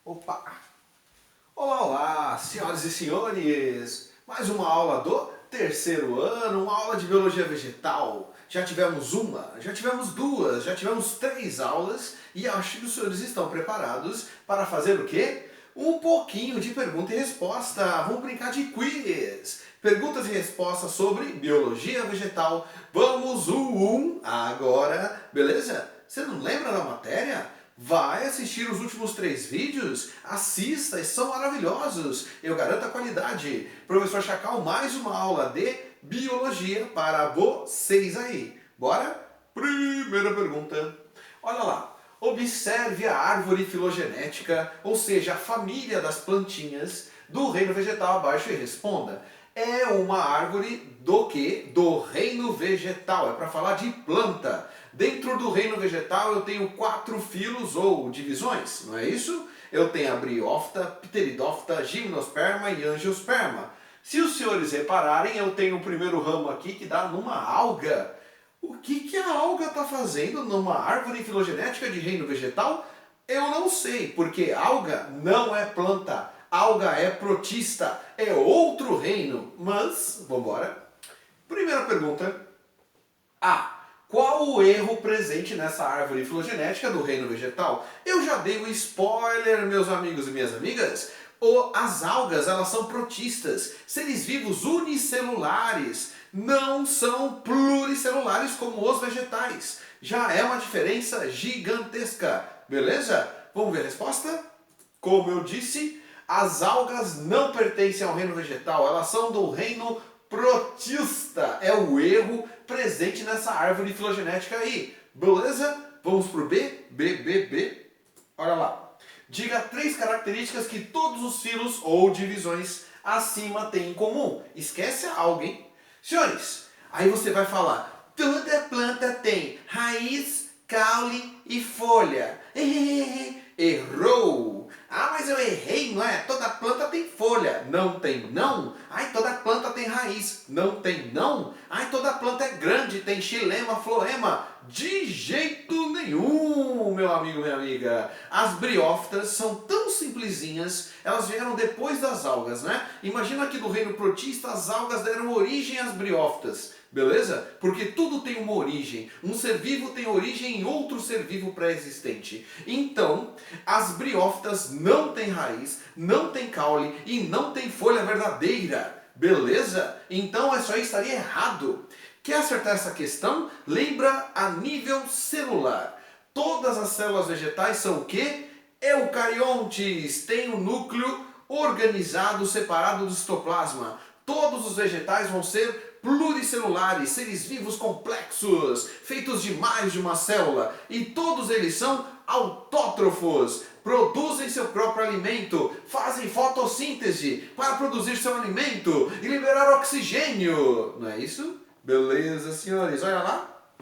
Opa! Olá, olá, senhoras e senhores! Mais uma aula do terceiro ano, uma aula de Biologia Vegetal. Já tivemos uma, já tivemos duas, já tivemos três aulas e acho que os senhores estão preparados para fazer o quê? Um pouquinho de pergunta e resposta. Vamos brincar de quiz. Perguntas e respostas sobre Biologia Vegetal. Vamos agora, beleza? Você não lembra da matéria? Vai assistir os últimos três vídeos, assista, são maravilhosos, eu garanto a qualidade. Professor Chacal, mais uma aula de Biologia para vocês aí. Bora? Primeira pergunta. Olha lá, observe a árvore filogenética, ou seja, a família das plantinhas do reino vegetal abaixo e responda. É uma árvore do quê? Do reino vegetal, é para falar de planta. Dentro do reino vegetal eu tenho 4 filos ou divisões, não é isso? Eu tenho a briófita, pteridófita, gimnosperma e angiosperma. Se os senhores repararem, eu tenho o primeiro ramo aqui que dá numa alga. O que a alga está fazendo numa árvore filogenética de reino vegetal? Eu não sei, porque alga não é planta. Alga é protista, é outro reino. Mas, vamos embora. Primeira pergunta. Qual o erro presente nessa árvore filogenética do reino vegetal? Eu já dei um spoiler, meus amigos e minhas amigas. As algas, elas são protistas, seres vivos unicelulares, não são pluricelulares como os vegetais. Já é uma diferença gigantesca, beleza? Vamos ver a resposta? Como eu disse, as algas não pertencem ao reino vegetal, elas são do reino protista. É o erro presente nessa árvore filogenética aí. Beleza? Vamos pro B. Olha lá. Diga 3 características que todos os filos ou divisões acima têm em comum. Esquece a alga, hein? Senhores, aí você vai falar: toda planta tem raiz, caule e folha. Errou! Mas eu errei, não é? Toda planta tem folha. Não tem, não? Toda planta tem raiz. Não tem, não? Toda planta é grande, tem xilema, floema. De jeito nenhum, meu amigo, minha amiga. As briófitas são tão simplesinhas, elas vieram depois das algas, né? Imagina que do reino protista as algas deram origem às briófitas. Beleza? Porque tudo tem uma origem. Um ser vivo tem origem em outro ser vivo pré-existente. Então, as briófitas não têm raiz, não têm caule e não têm folha verdadeira. Beleza? Então, isso aí estaria errado. Quer acertar essa questão? Lembra a nível celular. Todas as células vegetais são o quê? Eucariontes. Tem um núcleo organizado, separado do citoplasma. Todos os vegetais vão ser pluricelulares, seres vivos complexos, feitos de mais de uma célula, e todos eles são autótrofos, produzem seu próprio alimento, fazem fotossíntese para produzir seu alimento e liberar oxigênio. Não é isso? Beleza, senhores, olha lá.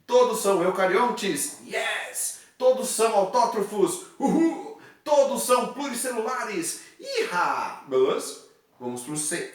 Todos são eucariontes, yes! Todos são autótrofos, uhul! Todos são pluricelulares, iha! Beleza? Vamos para o C.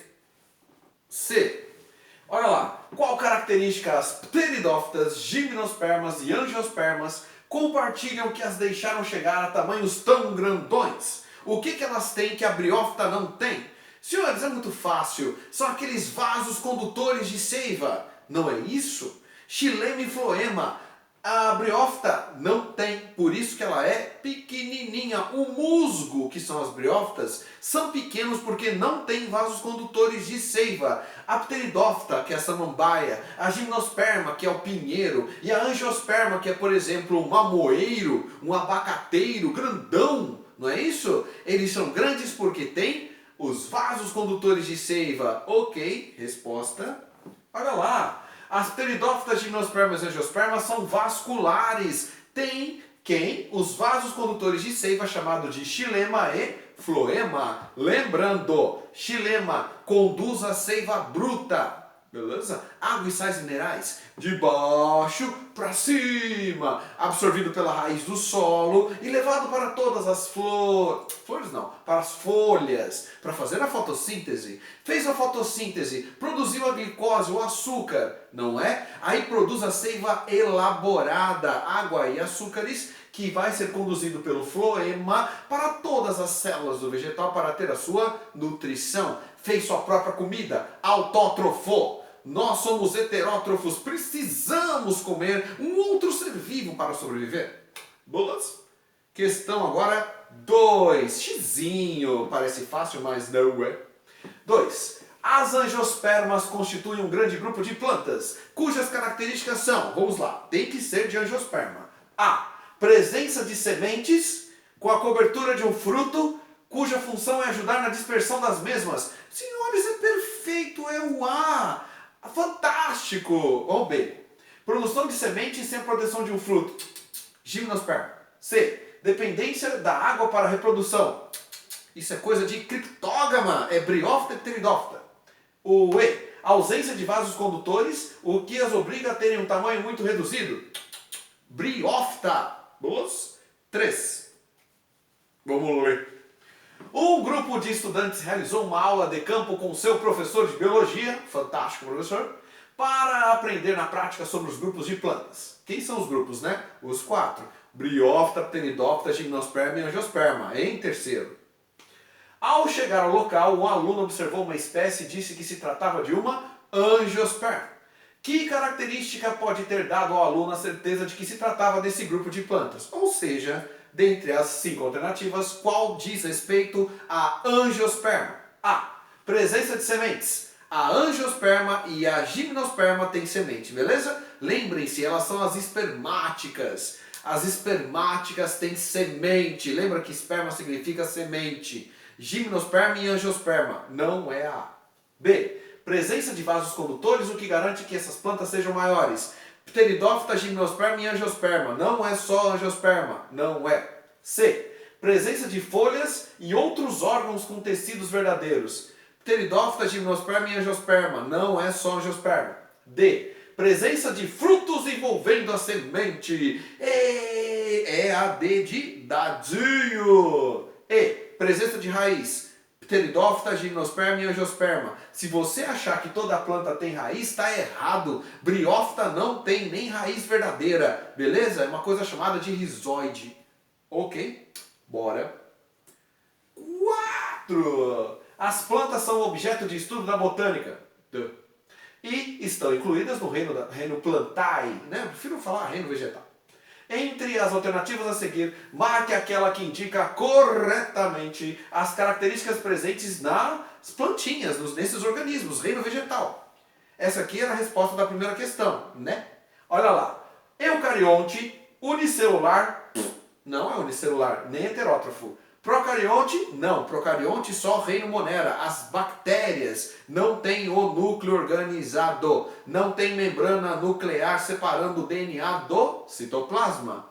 Olha lá, qual característica as pteridófitas, gimnospermas e angiospermas compartilham que as deixaram chegar a tamanhos tão grandões? O que elas têm que a briófita não tem? Senhores, é muito fácil, são aqueles vasos condutores de seiva, não é isso? Xilema e floema, a briófita não tem, por isso que ela é pequenininha. O musgo, que são as briófitas, são pequenos porque não tem vasos condutores de seiva. A pteridófita, que é a samambaia, a gimnosperma, que é o pinheiro, e a angiosperma, que é, por exemplo, um mamoeiro, um abacateiro grandão, não é isso? Eles são grandes porque tem os vasos condutores de seiva. Ok, resposta. Olha lá. As pteridófitas, gimnospermas e angiospermas são vasculares. Tem quem? Os vasos condutores de seiva, chamado de xilema e floema. Lembrando, xilema conduz a seiva bruta. Beleza? Água e sais minerais de baixo para cima, absorvido pela raiz do solo e levado para todas as flores não, para as folhas, para fazer a fotossíntese. Fez a fotossíntese, produziu a glicose, o açúcar, não é? Aí produz a seiva elaborada, água e açúcares que vai ser conduzido pelo floema para todas as células do vegetal para ter a sua nutrição. Fez sua própria comida, autótrofo. Nós somos heterótrofos, precisamos comer um outro ser vivo para sobreviver. Boas? Questão agora 2. Xizinho. Parece fácil, mas não é. 2. As angiospermas constituem um grande grupo de plantas, cujas características são, vamos lá, tem que ser de angiosperma. A. Presença de sementes com a cobertura de um fruto, cuja função é ajudar na dispersão das mesmas. Senhores, é perfeito, é o A. Fantástico. Ou B. Produção de sementes sem a proteção de um fruto. Gimnosperma. C. Dependência da água para a reprodução. Isso é coisa de criptógama. É briófita e pteridófita. O E. Ausência de vasos condutores, o que as obriga a terem um tamanho muito reduzido. Briófita. Boas? 3. Vamos ler. Um grupo de estudantes realizou uma aula de campo com seu professor de biologia, fantástico professor, para aprender na prática sobre os grupos de plantas. Quem são os grupos, né? Os 4. Briófita, pteridófita, gimnosperma e angiosperma, em terceiro. Ao chegar ao local, um aluno observou uma espécie e disse que se tratava de uma angiosperma. Que característica pode ter dado ao aluno a certeza de que se tratava desse grupo de plantas? Ou seja, dentre as 5 alternativas, qual diz respeito à angiosperma? A. Presença de sementes. A angiosperma e a gimnosperma têm semente, beleza? Lembrem-se, elas são as espermáticas. As espermáticas têm semente. Lembra que esperma significa semente. Gimnosperma e angiosperma. Não é a. B. Presença de vasos condutores, o que garante que essas plantas sejam maiores. Pteridófita, gimnosperma e angiosperma. Não é só angiosperma. Não é. C. Presença de folhas e outros órgãos com tecidos verdadeiros. Pteridófita, gimnosperma e angiosperma. Não é só angiosperma. D. Presença de frutos envolvendo a semente. É a D de dadinho. E. Presença de raiz. Pteridófita, gimnosperma e angiosperma. Se você achar que toda planta tem raiz, está errado. Briófita não tem nem raiz verdadeira. Beleza? É uma coisa chamada de rizoide. Ok? Bora. 4. As plantas são objeto de estudo da botânica. E estão incluídas no reino plantae. Né? Eu prefiro falar reino vegetal. Entre as alternativas a seguir, marque aquela que indica corretamente as características presentes nas plantinhas, nesses organismos, reino vegetal. Essa aqui era a resposta da primeira questão, né? Olha lá. Eucarionte, unicelular, não é unicelular, nem heterótrofo. Procarionte, não. Procarionte só reino monera. As bactérias não têm o núcleo organizado. Não tem membrana nuclear separando o DNA do citoplasma.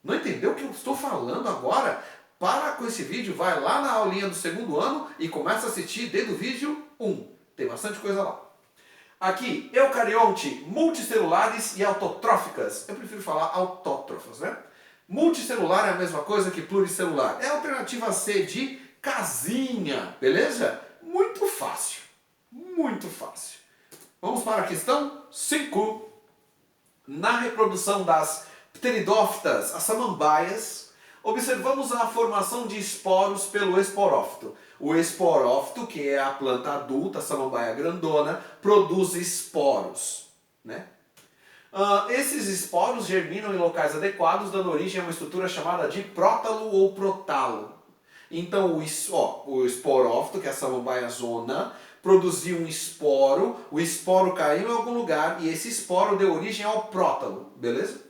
Não entendeu o que eu estou falando agora? Para com esse vídeo, vai lá na aulinha do segundo ano e começa a assistir desde o vídeo 1. Tem bastante coisa lá. Aqui, eucarionte, multicelulares e autotróficas. Eu prefiro falar autótrofas, né? Multicelular é a mesma coisa que pluricelular. É a alternativa C de casinha, beleza? Muito fácil. Muito fácil. Vamos para a questão 5. Na reprodução das pteridófitas, as samambaias, observamos a formação de esporos pelo esporófito. O esporófito, que é a planta adulta, a samambaia grandona, produz esporos, né? Esses esporos germinam em locais adequados, dando origem a uma estrutura chamada de prótalo ou protalo. Então, o esporófito, que é a samambaia zona, produziu um esporo, o esporo caiu em algum lugar e esse esporo deu origem ao prótalo, beleza?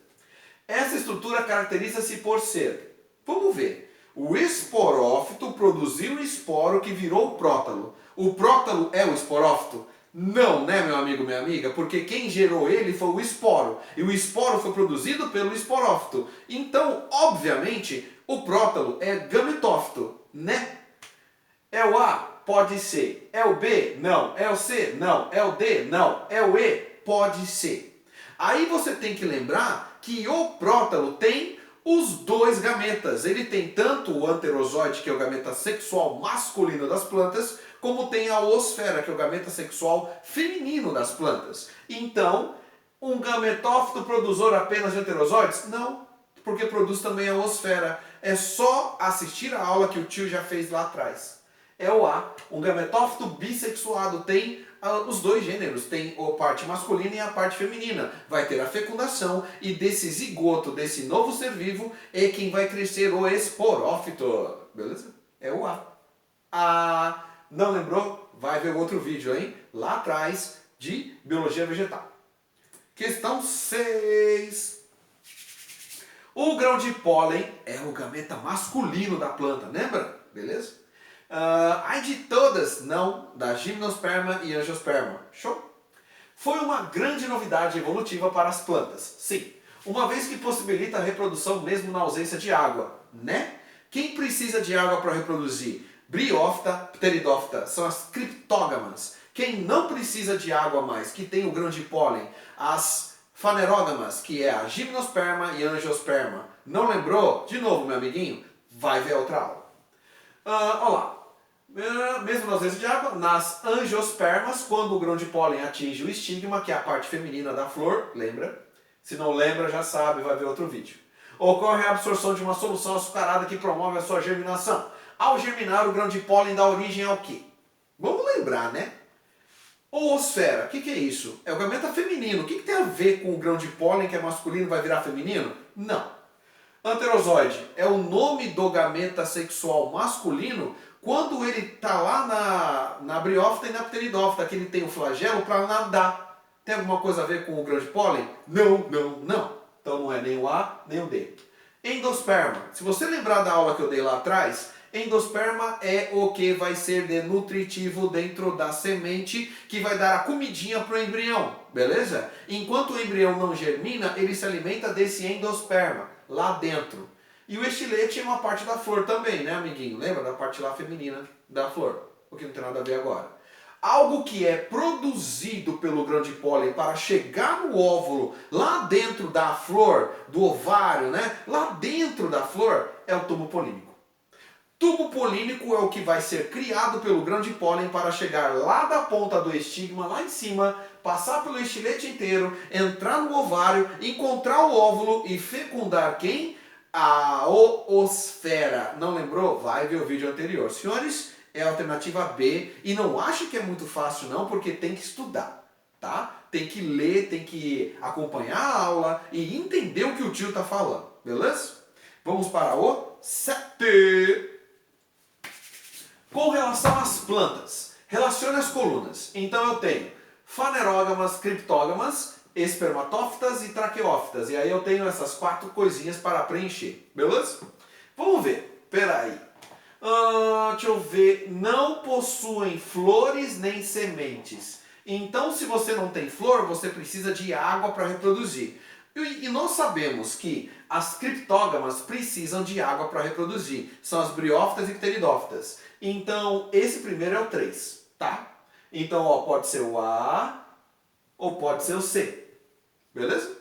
Essa estrutura caracteriza-se por ser, vamos ver, o esporófito produziu um esporo que virou o prótalo. O prótalo é o esporófito? Não, né, meu amigo, minha amiga? Porque quem gerou ele foi o esporo. E o esporo foi produzido pelo esporófito. Então, obviamente, o prótalo é gametófito, né? É o A? Pode ser. É o B? Não. É o C? Não. É o D? Não. É o E? Pode ser. Aí você tem que lembrar que o prótalo tem os 2 gametas. Ele tem tanto o anterozoide, que é o gameta sexual masculino das plantas, como tem a oosfera, que é o gameta sexual feminino das plantas. Então, um gametófito produzor apenas de heterozoides? Não. porque produz também a oosfera. É só assistir a aula que o tio já fez lá atrás. É o A. Um gametófito bissexuado tem os dois gêneros. Tem a parte masculina e a parte feminina. Vai ter a fecundação e desse zigoto, desse novo ser vivo, é quem vai crescer o esporófito. Beleza? É o A. Ah, não lembrou? Vai ver o outro vídeo, hein? Lá atrás de biologia vegetal. Questão 6. O grão de pólen é o gameta masculino da planta, lembra? Beleza? Ai de todas, não, da gimnosperma e angiosperma. Show? Foi uma grande novidade evolutiva para as plantas, sim. Uma vez que possibilita a reprodução mesmo na ausência de água, né? Quem precisa de água para reproduzir? Briófita, pteridófita, são as criptógamas. Quem não precisa de água mais, que tem o grão de pólen, as fanerógamas, que é a gimnosperma e a angiosperma. Não lembrou? De novo, meu amiguinho, vai ver a outra aula. Olha lá. Mesmo na ausência de água, nas angiospermas, quando o grão de pólen atinge o estigma, que é a parte feminina da flor, lembra? Se não lembra, já sabe, vai ver outro vídeo. Ocorre a absorção de uma solução açucarada que promove a sua germinação. Ao germinar, o grão de pólen dá origem ao quê? Vamos lembrar, né? Oosfera, o que é isso? É o gameta feminino. O que tem a ver com o grão de pólen, que é masculino, vai virar feminino? Não. Anterozoide é o nome do gameta sexual masculino quando ele está lá na briófita e na pteridófita, que ele tem o flagelo para nadar. Tem alguma coisa a ver com o grão de pólen? Não, não, não. Então não é nem o A, nem o D. Endosperma. Se você lembrar da aula que eu dei lá atrás, endosperma é o que vai ser de nutritivo dentro da semente, que vai dar a comidinha para o embrião, beleza? Enquanto o embrião não germina, ele se alimenta desse endosperma, lá dentro. E o estilete é uma parte da flor também, né, amiguinho? Lembra da parte lá feminina da flor? O que não tem nada a ver agora. Algo que é produzido pelo grão de pólen para chegar no óvulo, lá dentro da flor, do ovário, né? Lá dentro da flor, é o tubo polínico. Tubo polínico é o que vai ser criado pelo grão de pólen para chegar lá da ponta do estigma, lá em cima, passar pelo estilete inteiro, entrar no ovário, encontrar o óvulo e fecundar quem? A oosfera. Não lembrou? Vai ver o vídeo anterior. Senhores, é a alternativa B. E não ache que é muito fácil não, porque tem que estudar, tá? Tem que ler, tem que acompanhar a aula e entender o que o tio está falando, beleza? Vamos para o 7. Com relação às plantas, relacione as colunas. Então eu tenho fanerógamas, criptógamas, espermatófitas e traqueófitas. E aí eu tenho essas 4 coisinhas para preencher, beleza? Vamos ver, peraí. Deixa eu ver, não possuem flores nem sementes. Então se você não tem flor, você precisa de água para reproduzir. E nós sabemos que as criptógamas precisam de água para reproduzir. São as briófitas e pteridófitas. Então, esse primeiro é o 3, tá? Então, ó, pode ser o A ou pode ser o C. Beleza?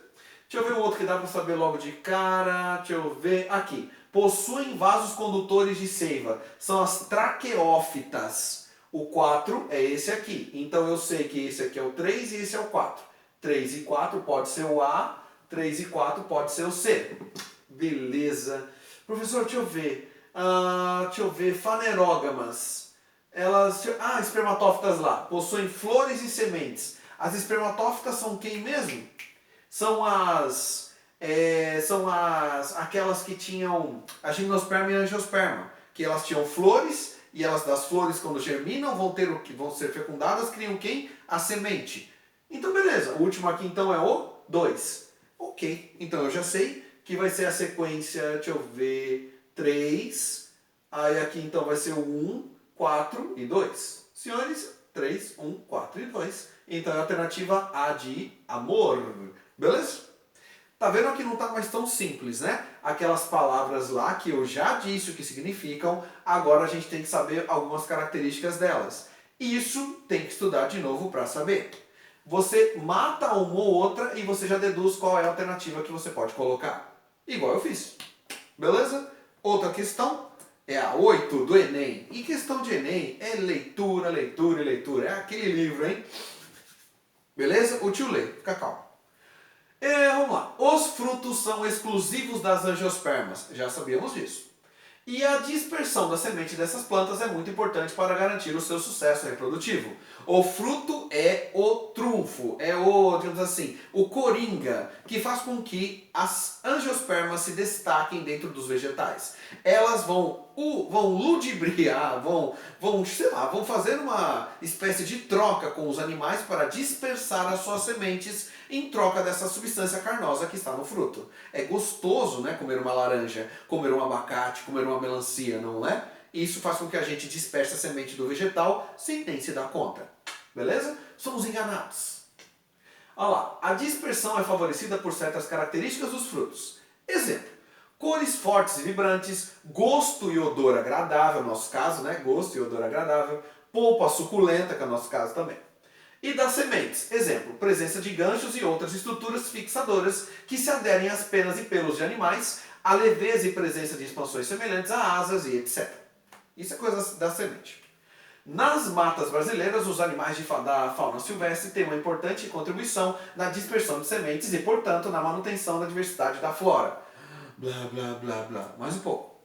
Deixa eu ver um outro que dá para saber logo de cara. Deixa eu ver. Aqui. Possuem vasos condutores de seiva. São as traqueófitas. O 4 é esse aqui. Então, eu sei que esse aqui é o 3 e esse é o 4. 3 e 4 pode ser o A. 3 e 4 pode ser o C. Beleza. Professor, deixa eu ver. Deixa eu ver. Fanerógamas. Elas... espermatófitas lá. Possuem flores e sementes. As espermatófitas são quem mesmo? São aquelas que tinham a gimnosperma e a angiosperma. Que elas tinham flores e elas das flores, quando germinam, vão ser fecundadas, criam quem? A semente. Então, beleza. O último aqui, então, é o 2. Ok, então eu já sei que vai ser a sequência, deixa eu ver, 3, aí aqui então vai ser o 1, 4 e 2. Senhores, 3, 1, 4 e 2. Então é a alternativa A de amor, beleza? Tá vendo que não tá mais tão simples, né? Aquelas palavras lá que eu já disse o que significam, agora a gente tem que saber algumas características delas. Isso tem que estudar de novo para saber. Você mata uma ou outra e você já deduz qual é a alternativa que você pode colocar. Igual eu fiz. Beleza? Outra questão é a 8 do Enem. E questão de Enem é leitura, leitura e leitura. É aquele livro, hein? Beleza? O tio lê. Fica calmo. Vamos lá. Os frutos são exclusivos das angiospermas. Já sabíamos disso. E a dispersão da semente dessas plantas é muito importante para garantir o seu sucesso reprodutivo. O fruto é o trunfo, é o, digamos assim, o coringa, que faz com que as angiospermas se destaquem dentro dos vegetais. Elas vão ludibriar, sei lá, vão fazer uma espécie de troca com os animais para dispersar as suas sementes em troca dessa substância carnosa que está no fruto. É gostoso, né, comer uma laranja, comer um abacate, comer uma melancia, não é? Isso faz com que a gente disperse a semente do vegetal sem nem se dar conta. Beleza? Somos enganados. Olha lá, a dispersão é favorecida por certas características dos frutos. Exemplo, cores fortes e vibrantes, gosto e odor agradável, no nosso caso, né? Gosto e odor agradável, polpa suculenta, que é o nosso caso também. E das sementes, exemplo, presença de ganchos e outras estruturas fixadoras que se aderem às penas e pelos de animais, a leveza e presença de expansões semelhantes a asas e etc. Isso é coisa da semente. Nas matas brasileiras, os animais da fauna silvestre têm uma importante contribuição na dispersão de sementes e, portanto, na manutenção da diversidade da flora. Blá, blá, blá, blá. Mais um pouco.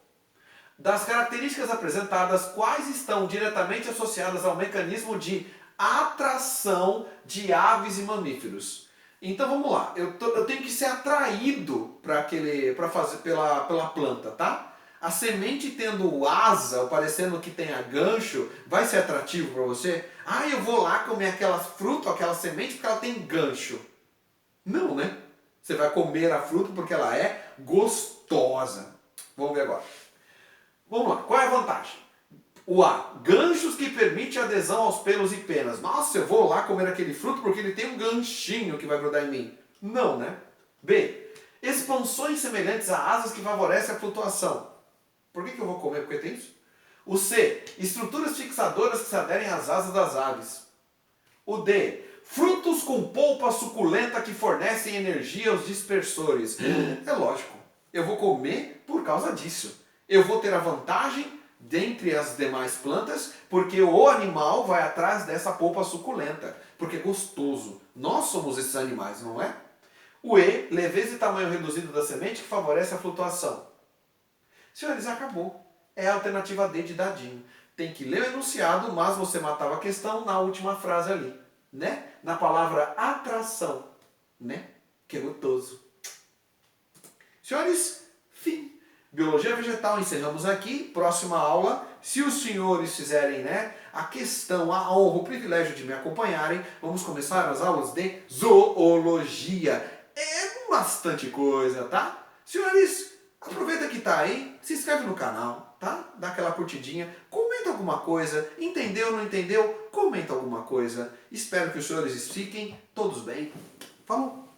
Das características apresentadas, quais estão diretamente associadas ao mecanismo de atração de aves e mamíferos? Então vamos lá, eu tenho que ser atraído pela planta, tá? A semente tendo asa, ou parecendo que tenha gancho, vai ser atrativo para você? Ah, eu vou lá comer aquela fruta, aquela semente porque ela tem gancho. Não, né? Você vai comer a fruta porque ela é gostosa. Vamos ver agora. Vamos lá, qual é a vantagem? O A, ganchos que permitem adesão aos pelos e penas. Nossa, eu vou lá comer aquele fruto porque ele tem um ganchinho que vai grudar em mim. Não, né? B, expansões semelhantes a asas que favorecem a flutuação. Por que eu vou comer? Porque tem isso. O C, estruturas fixadoras que se aderem às asas das aves. O D, frutos com polpa suculenta que fornecem energia aos dispersores. É lógico, eu vou comer por causa disso. Eu vou ter a vantagem dentre as demais plantas, porque o animal vai atrás dessa polpa suculenta, porque é gostoso. Nós somos esses animais, não é? O E, leveza e tamanho reduzido da semente que favorece a flutuação. Senhores, acabou. É a alternativa D de dadinho. Tem que ler o enunciado, mas você matava a questão na última frase ali, né? Na palavra atração, né? Que é gostoso. Senhores, fim. Biologia vegetal encerramos aqui. Próxima aula, se os senhores fizerem, né, a questão, a honra, o privilégio de me acompanharem, vamos começar as aulas de zoologia. É bastante coisa, tá? Senhores, aproveita que tá aí, se inscreve no canal, tá? Dá aquela curtidinha, comenta alguma coisa, entendeu, não entendeu? Comenta alguma coisa. Espero que os senhores fiquem todos bem. Falou!